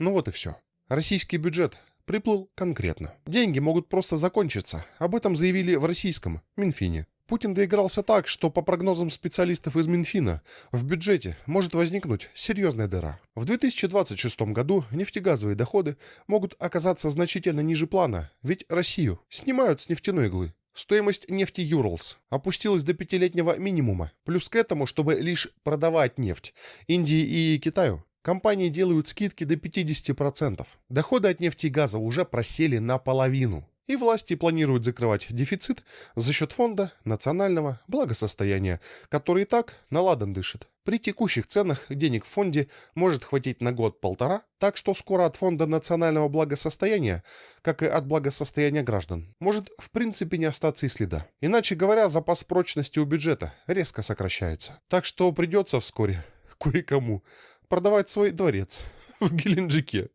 Ну вот и все. Российский бюджет приплыл конкретно. Деньги могут просто закончиться. Об этом заявили в российском Минфине. Путин доигрался так, что по прогнозам специалистов из Минфина в бюджете может возникнуть серьезная дыра. В 2026 году нефтегазовые доходы могут оказаться значительно ниже плана, ведь Россию снимают с нефтяной иглы. Стоимость нефти Юрлс опустилась до пятилетнего минимума. Плюс к этому, чтобы лишь продавать нефть Индии и Китаю, компании делают скидки до 50%. Доходы от нефти и газа уже просели наполовину. И власти планируют закрывать дефицит за счет фонда национального благосостояния, который и так наладан дышит. При текущих ценах денег в фонде может хватить на год-полтора, так что скоро от фонда национального благосостояния, как и от благосостояния граждан, может в принципе не остаться и следа. Иначе говоря, запас прочности у бюджета резко сокращается. Так что придется вскоре кое-кому продавать свой дворец в Геленджике.